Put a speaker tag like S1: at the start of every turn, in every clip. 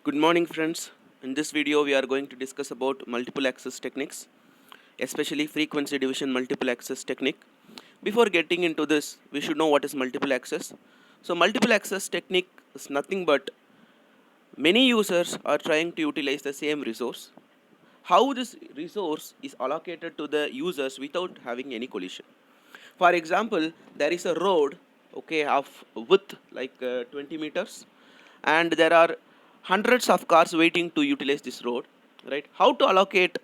S1: Good morning, friends. In this video, we are going to discuss about multiple access techniques, especially frequency division multiple access technique. Before getting into this, we should know what is multiple access. So, multiple access technique is nothing but many users are trying to utilize the same resource. How this resource is allocated to the users without having any collision. For example, there is a road, okay, of width like 20 meters, and there are hundreds of cars waiting to utilize this road, right? How to allocate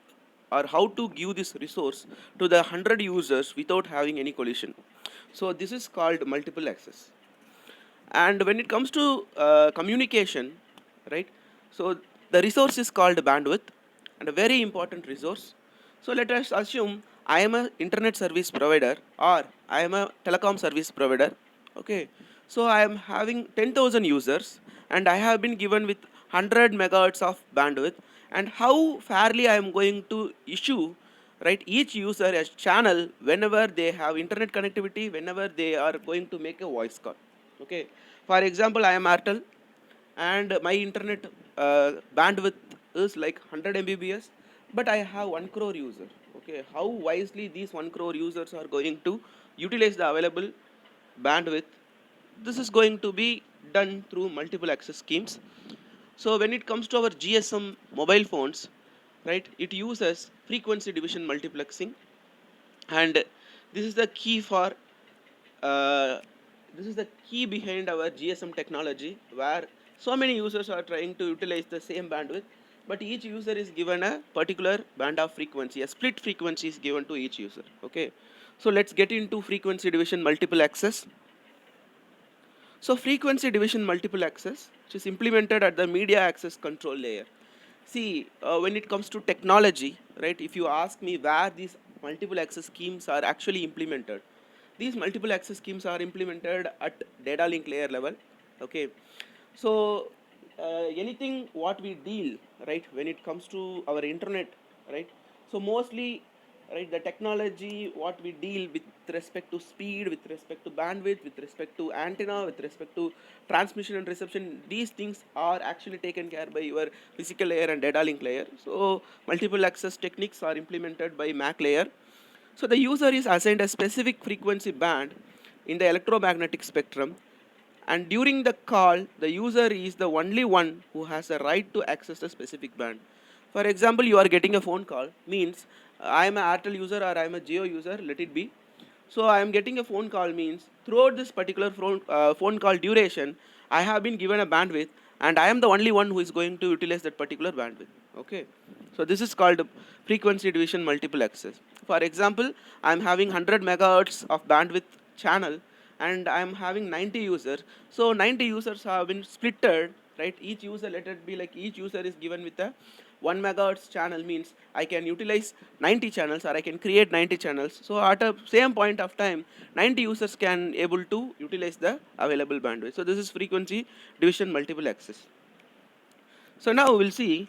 S1: or how to give this resource to the 100 users without having any collision? So this is called multiple access. And when it comes to communication, right? So the resource is called bandwidth, and a very important resource. So let us assume I am a internet service provider or I am a telecom service provider. Okay, so I am having 10,000 users and I have been given with 100 megahertz of bandwidth. And how fairly I am going to issue, right, each user a channel whenever they have internet connectivity, whenever they are going to make a voice call. Okay, for example, I am Airtel and my internet bandwidth is like 100 mbps, but I have 1 crore user. Okay, how wisely these 1 crore users are going to utilize the available bandwidth? This is going to be done through multiple access schemes. So when it comes to our GSM mobile phones, right, it uses frequency division multiplexing, and this is the key for uh, this is the key behind our GSM technology, where so many users are trying to utilize the same bandwidth, but each user is given a particular band of frequency. A split frequency is given to each user. Okay, so let's get into frequency division multiple access. So frequency division multiple access, which is implemented at the media access control layer. See, when it comes to technology, right, if you ask me where these multiple access schemes are actually implemented, these multiple access schemes are implemented at data link layer level. Okay, so anything what we deal, right, when it comes to our internet, right, so mostly, right, the technology what we deal with respect to speed, with respect to bandwidth, with respect to antenna, with respect to transmission and reception, these things are actually taken care by your physical layer and data link layer. So multiple access techniques are implemented by MAC layer. So the user is assigned a specific frequency band in the electromagnetic spectrum, and during the call, the user is the only one who has the right to access the specific band. For example, you are getting a phone call, means I am an Airtel user or I am a Jio user, let it be. So I am getting a phone call means throughout this particular phone call duration, I have been given a bandwidth, and I am the only one who is going to utilize that particular bandwidth. Okay, so this is called frequency division multiple access. For example, I am having 100 megahertz of bandwidth channel, and I am having 90 users. So 90 users have been splitted, right? Each user, let it be like each user is given with a 1 megahertz channel, means I can utilize 90 channels or I can create 90 channels. So at a same point of time, 90 users can able to utilize the available bandwidth. So this is frequency division multiple access. So now we'll see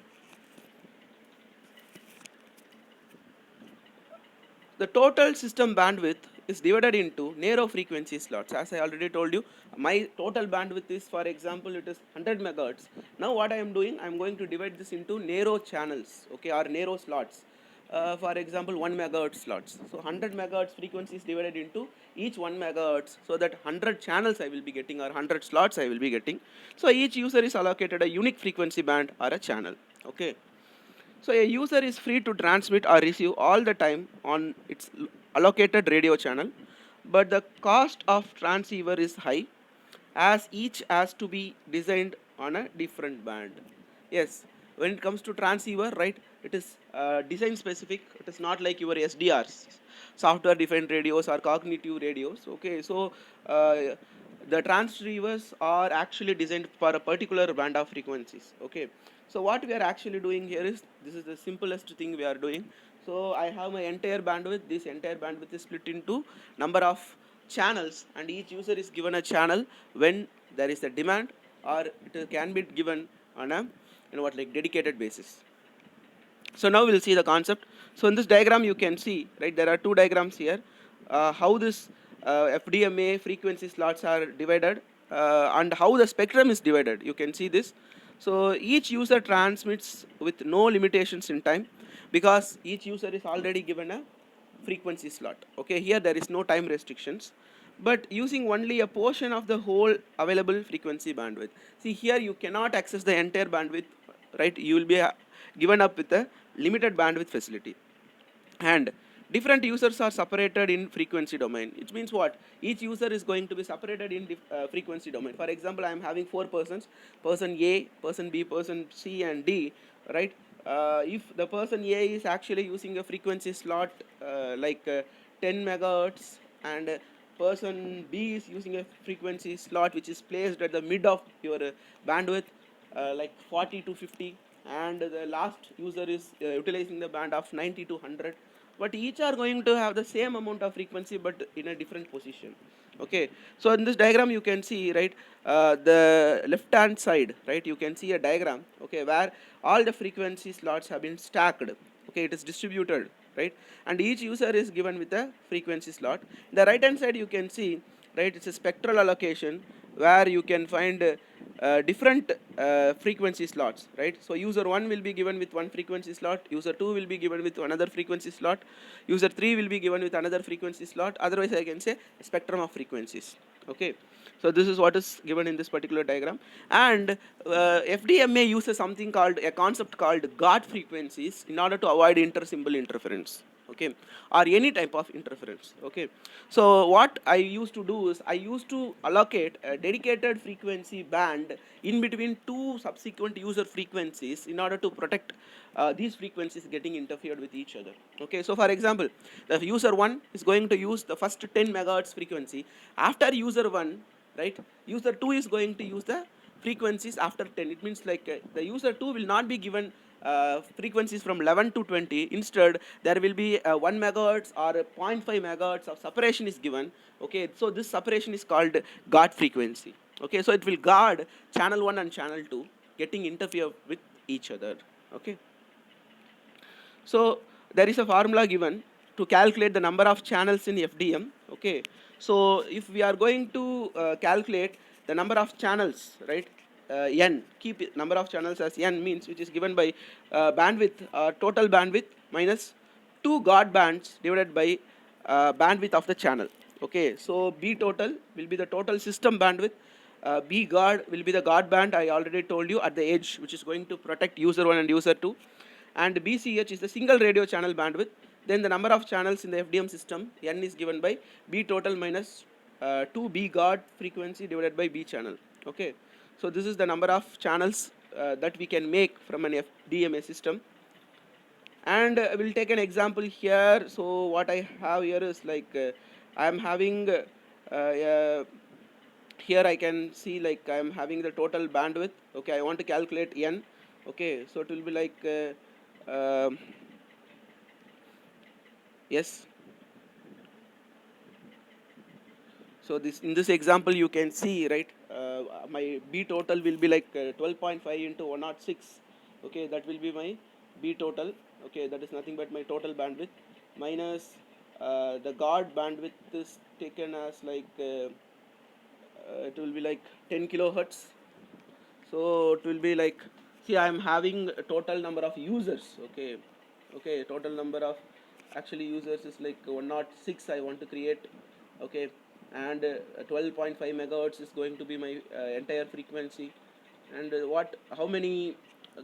S1: the total system bandwidth is divided into narrow frequency slots. As I already told you, my total bandwidth is, for example, it is 100 megahertz. Now what I am doing, I am going to divide this into narrow channels, okay, or narrow slots. For example, 1 megahertz slots. So 100 megahertz frequency is divided into each 1 megahertz, so that 100 channels I will be getting, or 100 slots I will be getting. So each user is allocated a unique frequency band or a channel. Okay. So a user is free to transmit or receive all the time on its allocated radio channel, but the cost of transceiver is high, as each has to be designed on a different band. Yes, when it comes to transceiver, right, it is design specific. It is not like your SDRs, software defined radios or cognitive radios. Okay, so the transceivers are actually designed for a particular band of frequencies. Okay, so what we are actually doing here is, this is the simplest thing we are doing. So I have my entire bandwidth. This entire bandwidth is split into number of channels, and each user is given a channel when there is a demand, or it can be given on a, what, like dedicated basis. So now we'll see the concept. So in this diagram you can see, right, there are two diagrams here, how this FDMA frequency slots are divided, and how the spectrum is divided. You can see this. So each user transmits with no limitations in time, because each user is already given a frequency slot. Okay, here there is no time restrictions, but using only a portion of the whole available frequency bandwidth. See, here you cannot access the entire bandwidth, right? You will be given up with a limited bandwidth facility. And different users are separated in frequency domain. It means what? Each user is going to be separated in frequency domain. For example, I am having 4 persons: person A, person B, person C, and D, right? If the person A is actually using a frequency slot like 10 megahertz, and person B is using a frequency slot which is placed at the mid of your bandwidth, like 40 to 50, and the last user is utilizing the band of 90 to 100, but each are going to have the same amount of frequency but in a different position. Okay, so in this diagram you can see, right, the left hand side, right, you can see a diagram, okay, where all the frequency slots have been stacked. Okay, it is distributed, right, and each user is given with a frequency slot. The right hand side you can see, right, it's a spectral allocation where you can find different frequency slots, right? So user 1 will be given with one frequency slot, user 2 will be given with another frequency slot, user 3 will be given with another frequency slot. Otherwise I can say spectrum of frequencies. Okay, so this is what is given in this particular diagram. And FDMA uses something called a concept called guard frequencies in order to avoid inter-symbol interference, okay, or any type of interference. Okay, so what I used to do is I used to allocate a dedicated frequency band in between two subsequent user frequencies in order to protect these frequencies getting interfered with each other. Okay, so for example, the user 1 is going to use the first 10 megahertz frequency. After user 1, right, user 2 is going to use the frequencies after 10. It means like the user 2 will not be given frequencies from 11 to 20. Instead, there will be 1 megahertz or 0.5 megahertz of separation is given. Okay, so this separation is called guard frequency. Okay, so it will guard channel 1 and channel 2 getting interfere with each other. Okay, so there is a formula given to calculate the number of channels in FDM. Okay, so if we are going to calculate the number of channels, right, n, keep number of channels as n, means which is given by bandwidth, total bandwidth minus 2 guard bands divided by bandwidth of the channel. Okay, so B total will be the total system bandwidth. B guard will be the guard band I already told you at the edge, which is going to protect user 1 and user 2. And BCH is the single radio channel bandwidth. Then the number of channels in the FDM system, N, is given by B total minus 2 B guard frequency divided by B channel. Okay, so this is the number of channels that we can make from an FDMA system. And we'll take an example here. So what I have here is like I am having here I can see like I am having the total bandwidth. Okay, I want to calculate N. Okay, so it will be like yes. So this, in this example you can see, right, my B total will be like 12.5 into 106. Okay, that will be my B total. Okay, that is nothing but my total bandwidth minus the guard bandwidth is taken as like it will be like 10 kilohertz. So it will be like, see, I am having a total number of users. Okay, okay, total number of actually users is like 106 I want to create. Okay, and 12.5 megahertz is going to be my entire frequency. And how many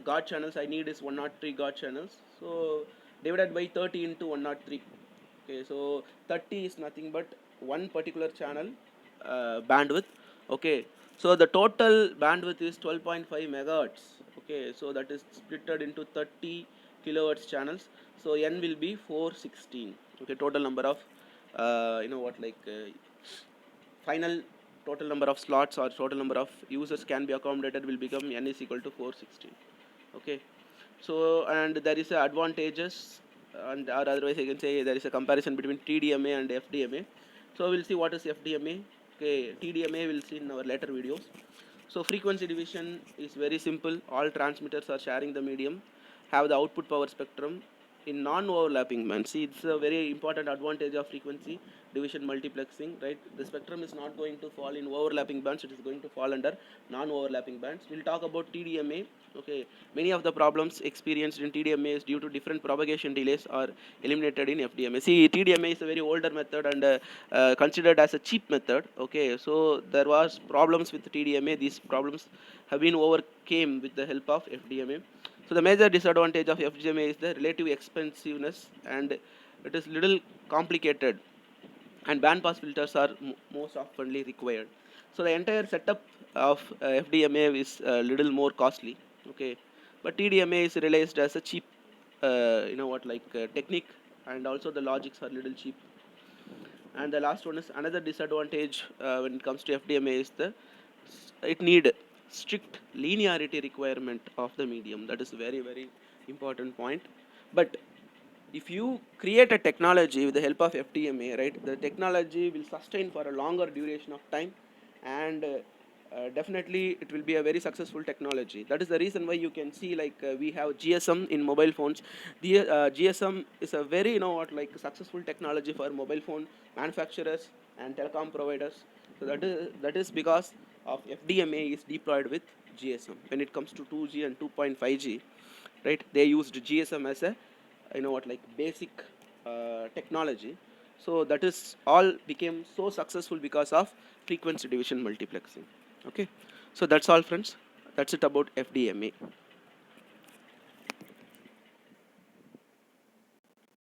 S1: guard channels I need is 103 guard channels. So divided by 30 into 103. Okay, so 30 is nothing but one particular channel bandwidth. Okay, so the total bandwidth is 12.5 megahertz. Okay, so that is splitted into 30 kilohertz channels. So N will be 416. Okay, total number of final total number of slots or total number of users can be accommodated will become N is equal to 416. Okay, so and there is a advantages, and or otherwise I can say there is a comparison between TDMA and FDMA. So we'll see what is FDMA. Okay, TDMA we'll see in our later videos. So frequency division is very simple. All transmitters are sharing the medium, have the output power spectrum in non-overlapping band. See, it's a very important advantage of frequency division multiplexing, right? The spectrum is not going to fall in overlapping bands, it is going to fall under non-overlapping bands. We'll talk about TDMA. Okay, many of the problems experienced in TDMA is due to different propagation delays are eliminated in FDMA. See, TDMA is a very older method and considered as a cheap method. Okay, so there was problems with TDMA. These problems have been overcame with the help of FDMA. So the major disadvantage of FDMA is the relative expensiveness, and it is little complicated, and band pass filters are most oftenly required. So the entire setup of FDMA is a little more costly. Okay, but TDMA is realized as a cheap, technique, and also the logics are little cheap. And the last one is another disadvantage when it comes to FDMA is it need strict linearity requirement of the medium. That is very very important point. But if you create a technology with the help of FDMA, right, the technology will sustain for a longer duration of time, and definitely it will be a very successful technology. That is the reason why you can see we have GSM in mobile phones. The GSM is a very successful technology for mobile phone manufacturers and telecom providers. So that is because of FDMA is deployed with GSM. When it comes to 2G and 2.5G, right, they used GSM as a basic technology. So that is all became so successful because of frequency division multiplexing. Okay, so that's all friends, that's it about FDMA.